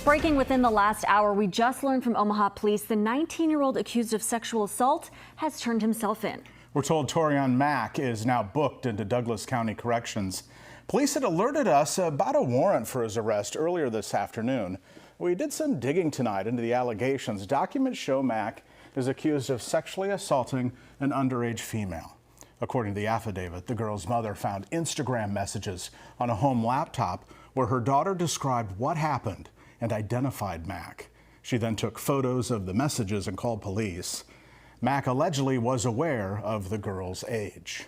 Breaking within the last hour, we just learned from Omaha police the 19-year-old accused of sexual assault has turned himself in. We're told Torian Mack is now booked into Douglas County Corrections. Police had alerted us about a warrant for his arrest earlier this afternoon. We did some digging tonight into the allegations. Documents show Mack is accused of sexually assaulting an underage female. According to the affidavit, the girl's mother found Instagram messages on a home laptop where her daughter described what happened and identified Mack. She then took photos of the messages and called police. Mack allegedly was aware of the girl's age.